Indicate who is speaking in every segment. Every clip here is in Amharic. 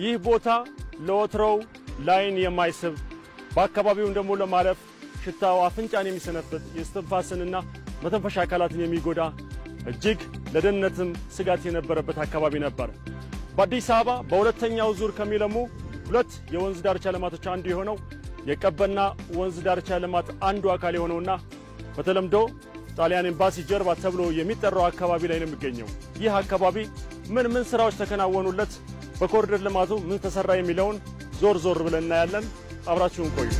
Speaker 1: ይህ ቦታ ለወትሮው ላይን የማይስብ በአካባቢው ደግሞ ለማለፍ ሽታው አፍንጫን የሚሰነፍጥ የስትንፋስንና መተንፈሻ አካላትን የሚጎዳ እጅግ ለደህንነትም ስጋት የነበረበት አካባቢ ነበር። በአዲስ አበባ በሁለተኛው ዙር ከሚለሙ ሁለት የወንዝ ዳርቻ ልማቶች አንዱ የሆነው የቀበና ወንዝ ዳርቻ ልማት አንዱ አካል የሆነውና በተለምዶ ጣሊያን ኤምባሲ ጀርባ ተብሎ የሚጠራው አካባቢ ላይ ነው የሚገኘው። ይህ አካባቢ ምን ስራዎች ተከናወኑለት፣ በኮሪደር ልማቱ ምን ተሰራ የሚለውን ዞር ዞር ብለን እናያለን። አብራችሁን ቆዩ።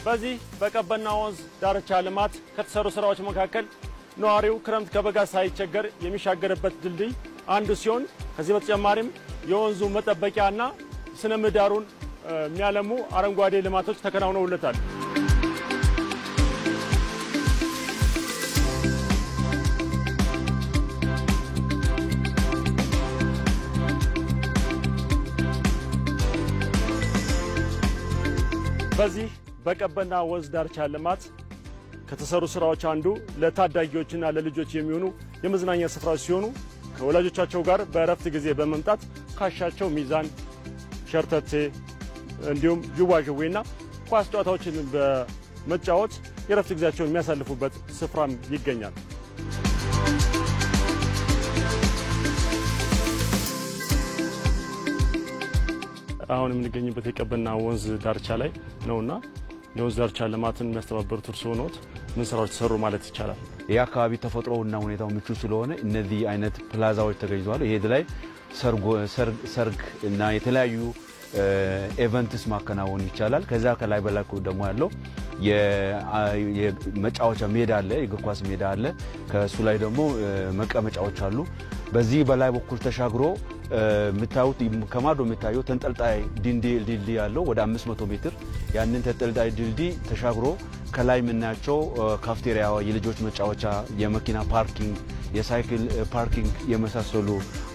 Speaker 1: በዚህ በቀበና ወንዝ ዳርቻ ልማት ከተሰሩ ስራዎች መካከል ነዋሪው ክረምት ከበጋ ሳይቸገር የሚሻገርበት ድልድይ አንዱ ሲሆን ከዚህ በተጨማሪም የወንዙ መጠበቂያና ስነ ምህዳሩን የሚያለሙ አረንጓዴ ልማቶች ተከናውነውለታል። በዚህ በቀበና ወንዝ ዳርቻ ልማት ከተሰሩ ስራዎች አንዱ ለታዳጊዎችና ለልጆች የሚሆኑ የመዝናኛ ስፍራዎች ሲሆኑ ከወላጆቻቸው ጋር በእረፍት ጊዜ በመምጣት ካሻቸው ሚዛን፣ ሸርተቴ እንዲሁም ዥዋዥዌና ኳስ ጨዋታዎችን በመጫወት የእረፍት ጊዜያቸውን የሚያሳልፉበት ስፍራም ይገኛል። አሁን የምንገኝበት የቀበና ወንዝ ዳርቻ ላይ ነውና የወንዝ ዳርቻ ልማትን የሚያስተባብሩት እርስዎ ኖት። ምን ስራዎች ተሰሩ ማለት ይቻላል?
Speaker 2: ይህ አካባቢ ተፈጥሮውና ሁኔታው ምቹ ስለሆነ እነዚህ አይነት ፕላዛዎች ተገኝተዋል። ይሄ ላይ ሰርግ እና የተለያዩ ኢቨንትስ ማከናወን ይቻላል። ከዛ ከላይ በላኩ ደግሞ ያለው የመጫወቻ ሜዳ አለ፣ የእግር ኳስ ሜዳ አለ። ከሱ ላይ ደግሞ መቀመጫዎች አሉ። በዚህ በላይ በኩል ተሻግሮ የምታዩት ከማዶ የምታየው ተንጠልጣይ ድልድይ ያለው ወደ 500 ሜትር ያንን ተንጠልጣይ ድልድይ ተሻግሮ ከላይ የምናያቸው ካፍቴሪያ፣ የልጆች መጫወቻ፣ የመኪና ፓርኪንግ፣ የሳይክል ፓርኪንግ የመሳሰሉ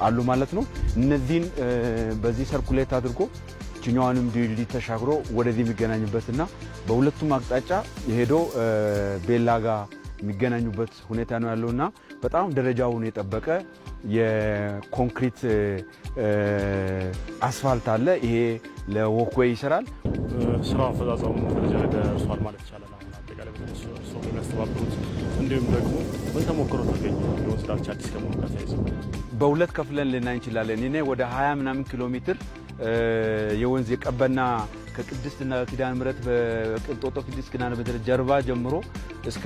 Speaker 2: አሉ ማለት ነው። እነዚህን በዚህ ሰርኩሌት አድርጎ ችኛዋንም ድልድይ ተሻግሮ ወደዚህ የሚገናኝበትና በሁለቱም አቅጣጫ የሄዶ ቤላ ጋር የሚገናኙበት ሁኔታ ነው ያለውና በጣም ደረጃውን የጠበቀ የኮንክሪት አስፋልት አለ። ይሄ ለወክዌይ ይሰራል።
Speaker 1: ስራው አፈጻጸሙ ደረጃ ላይ ደርሷል ማለት ይቻላል። አሁን አጠቃላይ በተነሱ የሚያስተባብሩት እንዲሁም ደግሞ ምን ተሞክሮ ተገኘ? የወንዝ ዳርቻ አዲስ ከመሆኑ ጋር ተያይዞ
Speaker 2: በሁለት ከፍለን ልናይ እንችላለን። እኔ ወደ 20 ምናምን ኪሎ ሜትር የወንዝ የቀበና ከቅድስትና ኪዳነ ምሕረት በቅንጦጦ ቅድስት ኪዳነ ምሕረት ጀርባ ጀምሮ እስከ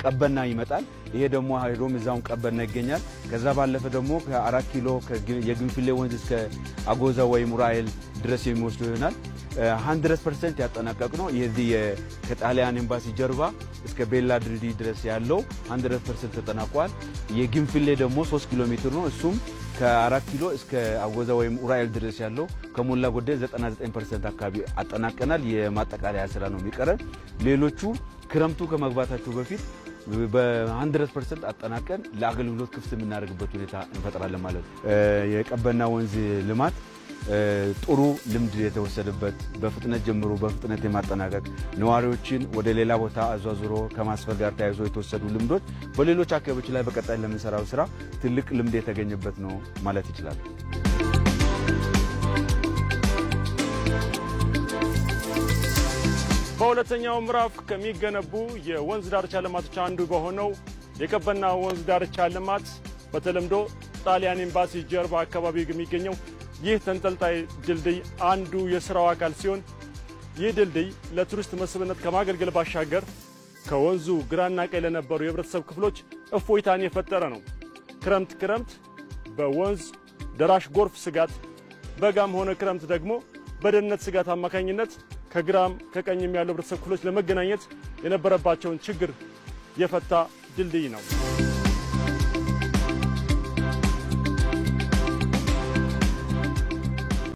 Speaker 2: ቀበና ይመጣል። ይሄ ደግሞ ሄዶም እዛውን ቀበና ይገኛል። ከዛ ባለፈ ደግሞ ከ4 ኪሎ የግንፍሌ ወንዝ እስከ አጎዛ ወይም ራኤል ድረስ የሚወስዱ ይሆናል። 100% ያጠናቀቅ ነው። የዚህ ከጣሊያን ኤምባሲ ጀርባ እስከ ቤላ ድልድይ ድረስ ያለው 100% ተጠናቋል። የግንፍሌ ደግሞ 3 ኪሎ ሜትር ነው። እሱም ከ4 ኪሎ እስከ አጎዛ ወይም ራኤል ድረስ ያለው ከሞላ ጎደል 99% አካባቢ አጠናቀናል። የማጠቃለያ ስራ ነው የሚቀረን። ሌሎቹ ክረምቱ ከመግባታቸው በፊት በ100% አጠናቀን ለአገልግሎት ክፍት የምናደርግበት ሁኔታ እንፈጥራለን ማለት ነው። የቀበና ወንዝ ልማት ጥሩ ልምድ የተወሰደበት በፍጥነት ጀምሮ በፍጥነት የማጠናቀቅ ነዋሪዎችን ወደ ሌላ ቦታ አዟዙሮ ከማስፈር ጋር ተያይዞ የተወሰዱ ልምዶች በሌሎች አካባቢዎች ላይ በቀጣይ ለምንሰራው ስራ ትልቅ ልምድ የተገኘበት ነው ማለት ይችላል።
Speaker 1: በሁለተኛው ምዕራፍ ከሚገነቡ የወንዝ ዳርቻ ልማቶች አንዱ በሆነው የቀበና ወንዝ ዳርቻ ልማት በተለምዶ ጣሊያን ኤምባሲ ጀርባ አካባቢ የሚገኘው ይህ ተንጠልጣይ ድልድይ አንዱ የስራው አካል ሲሆን ይህ ድልድይ ለቱሪስት መስህብነት ከማገልገል ባሻገር ከወንዙ ግራና ቀኝ ለነበሩ የህብረተሰብ ክፍሎች እፎይታን የፈጠረ ነው። ክረምት በወንዝ ደራሽ ጎርፍ ስጋት፣ በጋም ሆነ ክረምት ደግሞ በደህንነት ስጋት አማካኝነት ከግራም ከቀኝም ያሉ ህብረተሰብ ክፍሎች ለመገናኘት የነበረባቸውን ችግር የፈታ ድልድይ ነው።